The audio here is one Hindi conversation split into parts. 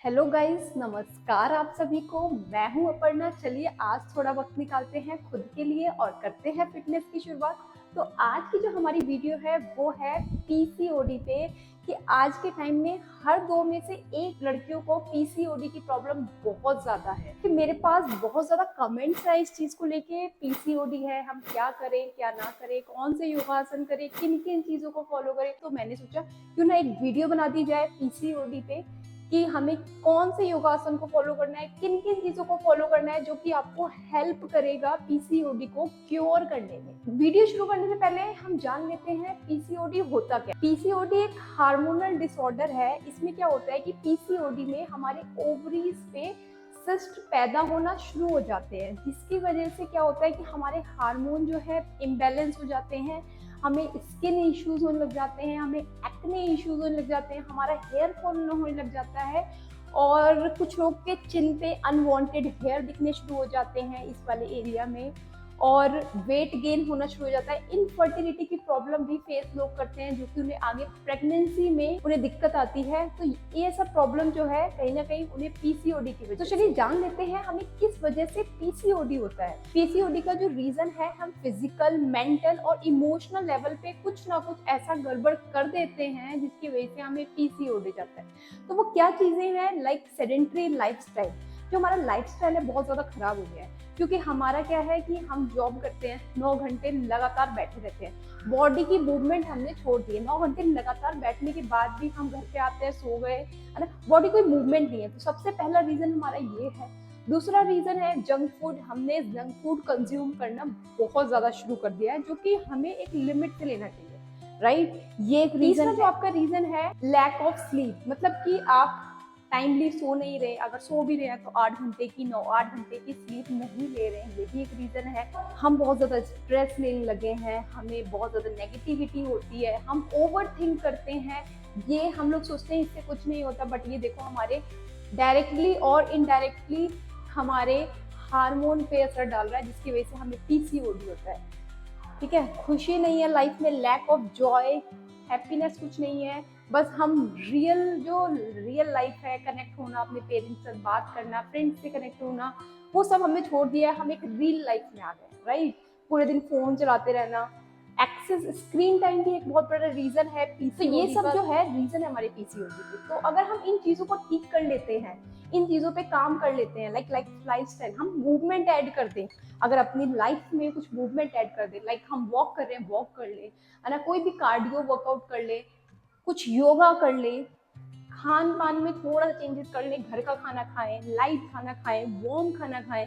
हेलो गाइस, नमस्कार आप सभी को। मैं हूं अपर्णा। चलिए आज थोड़ा वक्त निकालते हैं खुद के लिए और करते हैं फिटनेस की शुरुआत। तो आज की जो हमारी वीडियो है वो है पीसीओडी पे, कि आज के टाइम में हर दो में से एक लड़कियों को पीसीओडी की प्रॉब्लम बहुत ज्यादा है। कि मेरे पास बहुत ज्यादा कमेंट्स है इस चीज को लेके, पीसीओडी है, हम क्या करें क्या ना करें, कौन से योगासन करें, किन किन चीजों को फॉलो करें। तो मैंने सोचा क्यों ना एक वीडियो बना दी जाए पीसीओडी पे, कि हमें कौन से योगासन को फॉलो करना है, किन किन चीजों को फॉलो करना है जो कि आपको हेल्प करेगा पीसीओडी को क्योर करने में। वीडियो शुरू करने से पहले हम जान लेते हैं पीसीओडी होता क्या। पीसीओडी एक हार्मोनल डिसऑर्डर है। इसमें क्या होता है कि पीसीओडी में हमारे ओवरीज पे सिस्ट पैदा होना शुरू हो जाते हैं, जिसकी वजह से क्या होता है कि हमारे हार्मोन जो है इम्बैलेंस हो जाते हैं, हमें स्किन इश्यूज होने लग जाते हैं, हमें एक्ने इश्यूज होने लग जाते हैं, हमारा हेयर फॉल होने लग जाता है और कुछ लोग के चिन पे अनवांटेड हेयर दिखने शुरू हो जाते हैं इस वाले एरिया में, और वेट गेन होना शुरू हो जाता है। इनफर्टिलिटी की प्रॉब्लम भी फेस लोग करते हैं, जो कि उन्हें आगे प्रेगनेंसी में उन्हें दिक्कत आती है। तो ये सब प्रॉब्लम जो है कहीं ना कहीं उन्हें पीसीओडी की वजह। तो चलिए जान लेते हैं हमें किस वजह से पीसीओडी होता है। पीसीओडी का जो रीजन है, हम फिजिकल, मेंटल और इमोशनल लेवल पे कुछ ना कुछ ऐसा गड़बड़ कर देते हैं जिसकी वजह से हमें पीसीओडी जाता है। तो वो क्या चीजें हैं? Like sedentary lifestyle. जो हमारा लाइफस्टाइल है बहुत ज्यादा खराब हो गया है, क्योंकि हमारा क्या है कि हम जॉब करते हैं, 9 घंटे लगातार बैठे रहते हैं, बॉडी की मूवमेंट हमने छोड़ दी है। 9 घंटे लगातार बैठने के बाद भी हम घर पे आते हैं, सो गए, है ना, बॉडी कोई मूवमेंट नहीं है। तो सबसे पहला रीजन हमारा ये है। दूसरा रीजन है जंक फूड। हमने जंक फूड कंज्यूम करना बहुत ज्यादा शुरू कर दिया है, जो कि हमें एक लिमिट से लेना चाहिए, राइट। ये एक रीजन। जो आपका रीजन है लैक ऑफ स्लीप, मतलब कि आप टाइमली सो नहीं रहे। अगर सो भी रहे हैं तो 8 घंटे की 8 घंटे की स्लीप नहीं ले रहे हैं, ये भी एक रीजन है। हम बहुत ज्यादा स्ट्रेस लेने लगे हैं, हमें बहुत ज्यादा नेगेटिविटी होती है, हम ओवर थिंक करते हैं। ये हम लोग सोचते हैं इससे कुछ नहीं होता, बट ये देखो हमारे डायरेक्टली और इनडायरेक्टली हमारे हार्मोन पे असर डाल रहा है, जिसकी वजह से हमें पीसीओडी होता है। ठीक है, खुशी नहीं है लाइफ में, लैक ऑफ जॉय, हैप्पीनेस कुछ नहीं है। बस हम रियल लाइफ है, कनेक्ट होना, अपने पेरेंट्स से बात करना, फ्रेंड्स से कनेक्ट होना, वो सब हमने छोड़ दिया है। हम एक रियल लाइफ में आ गए, राइट। पूरे दिन फोन चलाते रहना, एक्सेस स्क्रीन टाइम भी एक बहुत बड़ा रीजन है पीसीओडी। तो ये सब जो है रीजन है हमारे पीसीओडी के। तो अगर हम इन चीजों को ठीक कर लेते हैं, इन चीजों पे काम कर लेते हैं, लाइफस्टाइल, हम मूवमेंट ऐड कर दें, अगर अपनी लाइफ में कुछ मूवमेंट ऐड कर दें, लाइक हम वॉक कर रहे हैं, वॉक कर ले, है ना, कोई भी कार्डियो वर्कआउट कर ले, कुछ योगा कर ले, खान पान में थोड़ा चेंजेस कर ले, घर का खाना खाएं, लाइट खाना खाएं, वार्म खाना खाएं,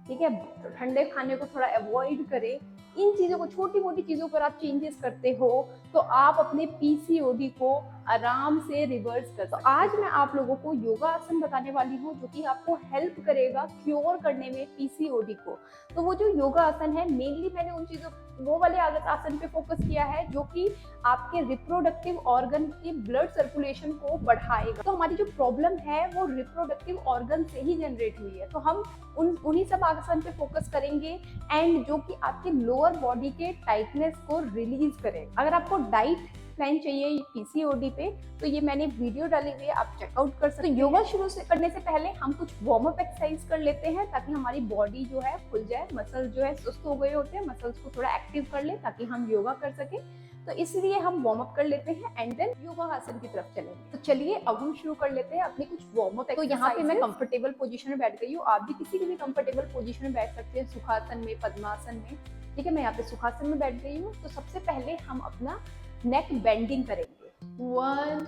ठीक है, ठंडे खाने को थोड़ा अवॉइड करें। इन चीजों को, छोटी मोटी चीजों पर आप चेंजेस करते हो तो आप अपने पीसीओडी को आराम से रिवर्स कर। तो आज मैं आप लोगों को योगा आसन बताने वाली हूँ, जो कि आपको हेल्प करेगा क्योर करने में पीसीओडी को। तो वो जो योगा आसन है, मेनली मैंने उन चीजों, वो वाले आसन पे फोकस किया है जो कि आपके रिप्रोडक्टिव ऑर्गन की ब्लड सर्कुलेशन को बढ़ाएगा। तो हमारी जो प्रॉब्लम है वो रिप्रोडक्टिव ऑर्गन से ही जनरेट हुई है, तो हम उन्हीं सब आसन पे फोकस करेंगे, एंड जो कि आपके लोअर बॉडी के टाइटनेस को रिलीज करें। अगर आपको डाइट प्लान चाहिए पीसीओडी पे, तो ये मैंने वीडियो डाली हुई है, आप चेकआउट कर सकते हैं। तो योगा शुरू से करने से पहले हम कुछ वार्म अप एक्सरसाइज कर लेते हैं, ताकि हमारी बॉडी जो है खुल जाए। मसल्स जो है सुस्त हो गए होते हैं, मसल्स को थोड़ा एक्टिव कर ले ताकि हम योगा कर सके। तो इसलिए हम वार्म अप कर लेते हैं एंड देन योगा आसन की तरफ चलेंगे। तो चलिए अब हम शुरू कर लेते हैं अपनी कुछ वार्म अप। तो यहाँ पे मैं कंफर्टेबल पोजीशन में बैठ गई हूँ, आप भी किसी भी कंफर्टेबल पोजीशन में बैठ सकते हैं, सुखासन में, पद्मासन में। ठीक है, मैं यहाँ पे सुखासन में बैठ गई हूँ। तो सबसे पहले हम अपना नेक बेंडिंग करेंगे। 1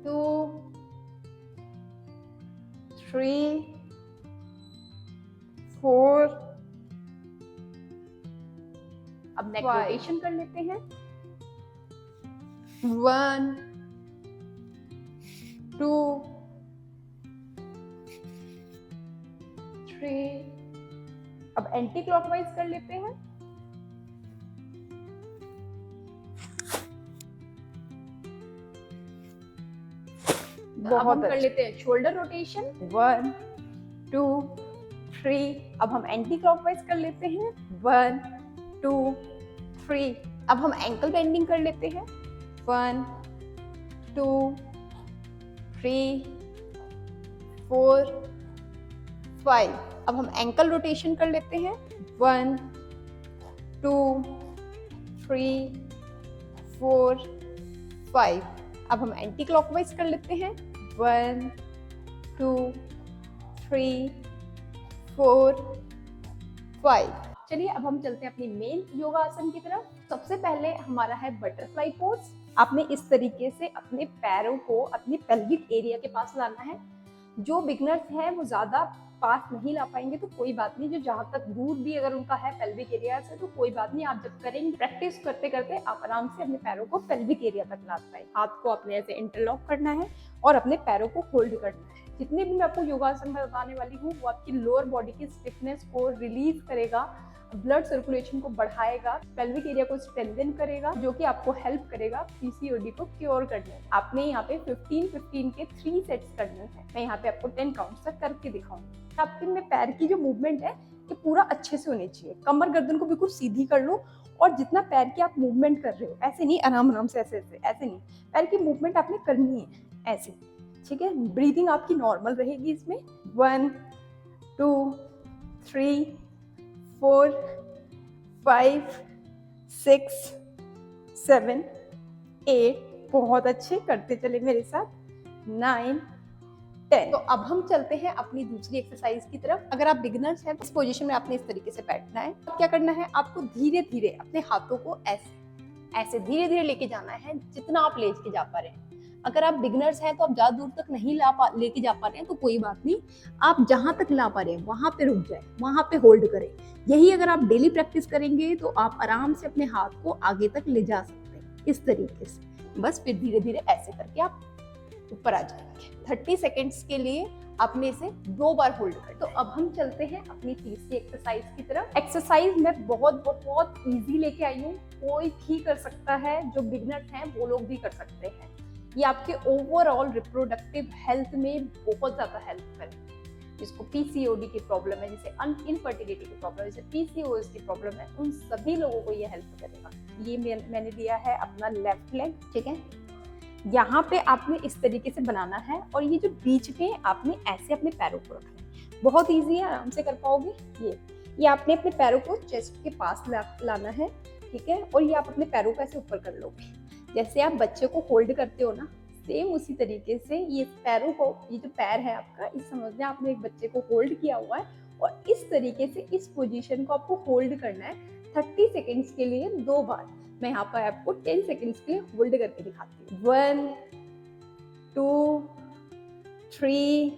2 3 4। अब नेक रोटेशन कर लेते हैं। 1 2 3। अब एंटी क्लॉकवाइज कर लेते हैं। अब हम कर लेते हैं शोल्डर रोटेशन। 1 2 3। अब हम एंटी क्लॉकवाइज कर लेते हैं। 1 2 3। अब हम एंकल बेंडिंग कर लेते हैं। 1 2 3, 4, 5। अब हम एंकल रोटेशन कर लेते हैं। 1, 2, 3, 4, 5। अब हम एंटी क्लॉकवाइज कर लेते हैं। 1, 2, 3, 4, 5। चलिए अब हम चलते हैं अपनी मेन योगासन की तरफ। सबसे पहले हमारा है बटरफ्लाई पोज। आपने इस तरीके से अपने पैरों को अपनी पेल्विक एरिया के पास लाना है। जो बिगनर्स हैं वो ज्यादा पास नहीं ला पाएंगे तो कोई बात नहीं, जो जहाँ तक दूर भी अगर उनका है पेल्विक एरिया से तो कोई बात नहीं, आप जब करेंगे प्रैक्टिस करते करते आप आराम से अपने पैरों को पेल्विक एरिया तक ला पाएंगे। हाथ को अपने ऐसे इंटरलॉक करना है और अपने पैरों को होल्ड करना है। जितने भी मैं आपको योगासन बताने वाली हूँ वो आपकी लोअर बॉडी की स्टिफनेस को रिलीज करेगा, ब्लड सर्कुलेशन को बढ़ाएगा, पेल्विक एरिया को स्ट्रेंथन करेगा, जो कि आपको हेल्प करेगा पीसीओडी को क्योर करने में। आपने यहाँ पे 15-15 के 3 सेट्स करने हैं। मैं यहाँ पे आपको 10 काउंट्स तक करके दिखाऊंगी। आपके में पैर की जो मूवमेंट है ये पूरा अच्छे से होनी चाहिए। कमर गर्दन को बिल्कुल सीधी कर लो और जितना पैर की आप मूवमेंट कर रहे हो ऐसे नहीं, आराम आराम से ऐसे नहीं, पैर की मूवमेंट आपने करनी है ऐसे, ठीक है। ब्रीदिंग आपकी नॉर्मल रहेगी इसमें। 1, 2, 3, 4, 5, 6, 7, 8। बहुत अच्छे, करते चले मेरे साथ। 9, 10। तो अब हम चलते हैं अपनी दूसरी एक्सरसाइज की तरफ। अगर आप बिगिनर्स हैं तो इस पोजीशन में आपने इस तरीके से बैठना है। क्या करना है, आपको धीरे धीरे अपने हाथों को ऐसे धीरे धीरे लेके जाना है जितना आप लेके जा पा रहे हैं। अगर आप बिगिनर्स हैं तो आप ज़्यादा दूर तक नहीं लेके जा पा रहे हैं तो कोई बात नहीं, आप जहाँ तक ला पा रहे हैं वहाँ पे रुक जाए, वहाँ पे होल्ड करें। यही अगर आप डेली प्रैक्टिस करेंगे तो आप आराम से अपने हाथ को आगे तक ले जा सकते हैं इस तरीके से। बस फिर धीरे धीरे ऐसे करके आप ऊपर आ जाएंगे। 30 सेकेंड्स के लिए आपने इसे 2 बार होल्ड कर। तो अब हम चलते हैं अपनी तीसरी एक्सरसाइज की तरफ। एक्सरसाइज मैं बहुत इजी लेके आई हूँ, कोई भी कर सकता है, जो बिगिनर्स हैं वो लोग भी कर सकते हैं। ये आपके ओवरऑल रिप्रोडक्टिव हेल्थ में बहुत ज्यादा हेल्प करेगा। जिसको पीसीओडी की प्रॉब्लम है, जिसे इनफर्टिलिटी की प्रॉब्लम है, जिसे पीसीओएस की प्रॉब्लम है, उन सभी लोगों को ये हेल्प करेगा। ये मैंने लिया है अपना लेफ्ट लेग, ठीक है। यहाँ पे आपने इस तरीके से बनाना है और ये जो बीच में आपने ऐसे अपने पैरों को रखना है। बहुत ईजी है, आराम से कर पाओगे। ये आपने अपने पैरों को चेस्ट के पास लाना है, ठीक है। और ये आप अपने पैरों को ऐसे ऊपर कर लोगे, जैसे आप बच्चे को होल्ड करते हो ना, सेम उसी तरीके से ये पैरों को, ये जो पैर है आपका, इस समझ में आपने एक बच्चे को होल्ड किया हुआ है और इस तरीके से इस पोजीशन को आपको होल्ड करना है 30 सेकेंड्स के लिए 2 बार। मैं यहाँ पर आपको 10 सेकेंड्स के लिए होल्ड करके दिखाती हूँ। 1, 2, 3,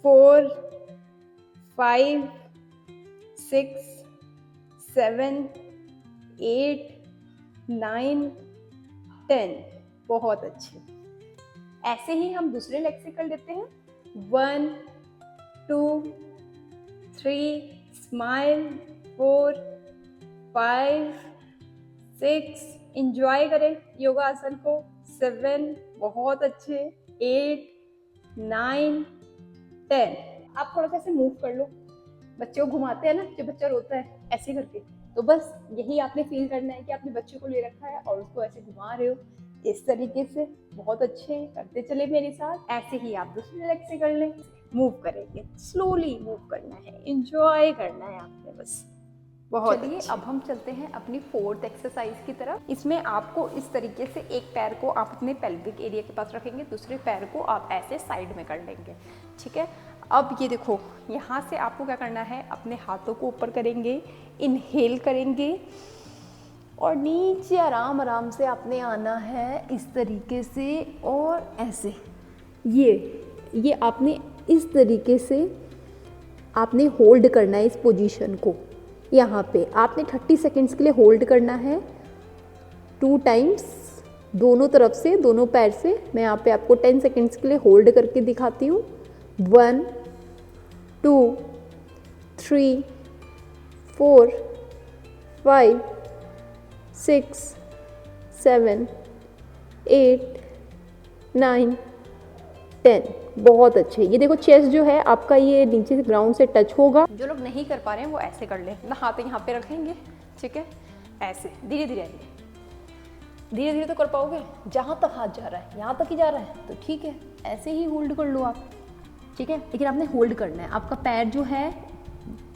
4, 5, 6, 7, 8, 9, 10। बहुत अच्छे। ऐसे ही हम दूसरे लेग से कर लेते हैं। 1, 2, 3, स्माइल, 4, 5, 6, इंजॉय करें योगासन को। 7, बहुत अच्छे। 8, 9, 10। आप थोड़ा सा ऐसे मूव कर लो, बच्चे को घुमाते हैं ना, जो बच्चा रोता है ऐसे करके, तो बस यही आपने फील करना है कि आपने बच्चे को ले रखा है और उसको ऐसे घुमा रहे हो इस तरीके से। बहुत अच्छे, करते चले मेरे साथ। ऐसे ही आप दूसरे लेग से कर लें। मूव करेंगे, स्लोली मूव करना है, एंजॉय करना है आपने बस। बहुत चलिए अब हम चलते हैं अपनी 4th एक्सरसाइज की तरफ। इसमें आपको इस तरीके से एक पैर को आप अपने पेल्विक एरिया के पास रखेंगे, दूसरे पैर को आप ऐसे साइड में कर लेंगे, ठीक है। अब ये देखो, यहाँ से आपको क्या करना है, अपने हाथों को ऊपर करेंगे, इनहेल करेंगे और नीचे आराम आराम से आपने आना है इस तरीके से और ऐसे। ये आपने इस तरीके से आपने होल्ड करना है इस पोजीशन को। यहाँ पे आपने 30 सेकेंड्स के लिए होल्ड करना है 2 टाइम्स, दोनों तरफ से, दोनों पैर से। मैं यहाँ पे आपको 10 सेकेंड्स के लिए होल्ड करके दिखाती हूँ। 1, 2, 3, 4, 5, 6, 7, 8, 9, 10। बहुत अच्छे। ये देखो चेस्ट जो है आपका ये नीचे से ग्राउंड से टच होगा। जो लोग नहीं कर पा रहे हैं वो ऐसे कर ले, ना हाथ यहाँ पे रखेंगे, ठीक है, ऐसे धीरे धीरे आइए। धीरे धीरे तो कर पाओगे, जहाँ तक हाथ जा रहा है यहाँ तक ही जा रहा है तो ठीक है, ऐसे ही होल्ड कर लो आप, ठीक है। लेकिन आपने होल्ड करना है, आपका पैर जो है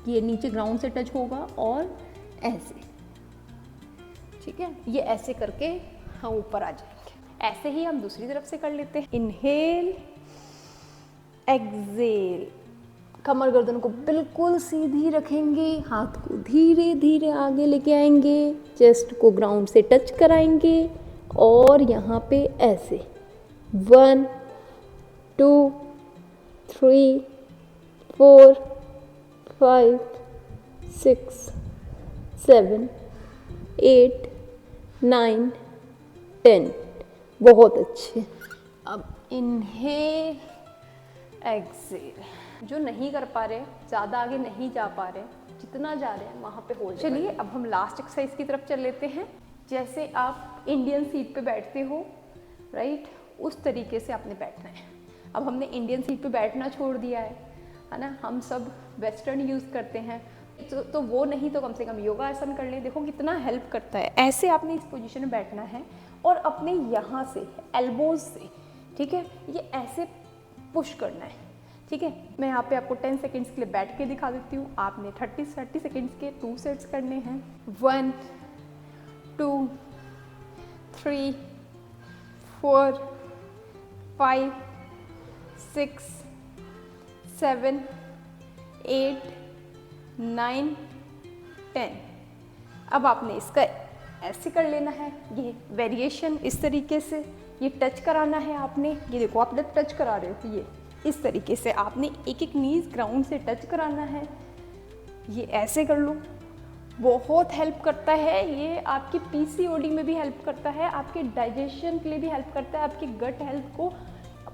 ये नीचे ग्राउंड से टच होगा और ऐसे, ठीक है, ये ऐसे करके हम ऊपर आ जाएंगे। ऐसे ही हम दूसरी तरफ से कर लेते हैं। इनहेल, एक्सेल, कमर गर्दन को बिल्कुल सीधी रखेंगे, हाथ को धीरे धीरे आगे लेके आएंगे, चेस्ट को ग्राउंड से टच कराएंगे और यहाँ पे ऐसे 1 2 3 4 5 6 7 8 9 10। बहुत अच्छे। अब इनहेल, एक्सेल। जो नहीं कर पा रहे, ज़्यादा आगे नहीं जा पा रहे, जितना जा रहे हैं वहाँ पे होल्ड। चलिए अब हम लास्ट एक्सरसाइज की तरफ चल लेते हैं। जैसे आप इंडियन सीट पे बैठते हो, राइट, उस तरीके से आपने बैठना है। अब हमने इंडियन सीट पे बैठना छोड़ दिया है ना, हम सब वेस्टर्न यूज़ करते हैं, तो वो नहीं तो कम से कम योगा आसन कर लें। देखो कितना हेल्प करता है। ऐसे आपने इस पोजीशन में बैठना है और अपने यहाँ से एल्बोज से, ठीक है, ये ऐसे पुश करना है, ठीक है। मैं यहाँ पे आपको 10 सेकेंड्स के लिए बैठ के दिखा देती हूँ। आपने 30 सेकेंड्स के 2 सेट्स करने हैं। 1 2 3 4 5 6 7 8 9 10। अब आपने इसका ऐसे कर लेना है, ये वेरिएशन इस तरीके से, ये टच कराना है आपने। ये देखो आप जब टच करा रहे हो, ये इस तरीके से आपने एक एक नीज ग्राउंड से टच कराना है। ये ऐसे कर लो, बहुत हेल्प करता है। ये आपकी पीसीओडी में भी हेल्प करता है, आपके डाइजेशन के लिए भी हेल्प करता है, आपके गट हेल्थ को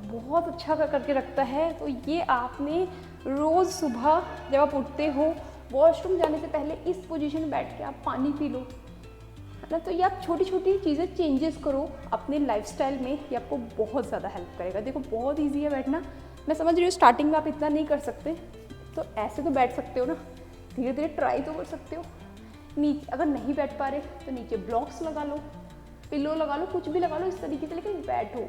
बहुत अच्छा करके रखता है। तो ये आपने रोज़ सुबह जब आप उठते हो, वॉशरूम जाने से पहले इस पोजीशन में बैठ के आप पानी पी लो, है ना। तो ये आप छोटी छोटी चीज़ें चेंजेस करो अपने लाइफस्टाइल में, ये आपको बहुत ज़्यादा हेल्प करेगा। देखो बहुत ईजी है बैठना। मैं समझ रही हूँ स्टार्टिंग में आप इतना नहीं कर सकते, तो ऐसे तो बैठ सकते हो ना, धीरे धीरे ट्राई तो कर सकते हो। नीचे अगर नहीं बैठ पा रहे तो नीचे ब्लॉक्स लगा लो, पिलो लगा लो, कुछ भी लगा लो इस तरीके से, लेकिन बैठो।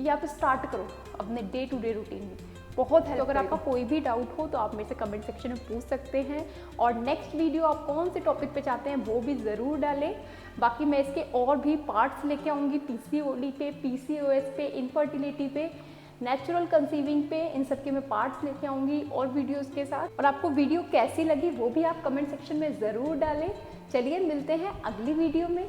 ये आप स्टार्ट करो अपने डे टू डे रूटीन में, बहुत हेल्प। तो अगर आपका कोई भी डाउट हो तो आप मेरे से कमेंट सेक्शन में पूछ सकते हैं, और नेक्स्ट वीडियो आप कौन से टॉपिक पे चाहते हैं वो भी ज़रूर डालें। बाकी मैं इसके और भी पार्ट्स लेके आऊँगी, पीसीओडी पे, पीसीओएस पे, इनफर्टिलिटी पे, नेचुरल कंसीविंग पे, इन सब के मैं पार्ट्स लेके आऊँगी और वीडियोज़ के साथ। और आपको वीडियो कैसी लगी वो भी आप कमेंट सेक्शन में ज़रूर डालें। चलिए मिलते हैं अगली वीडियो में।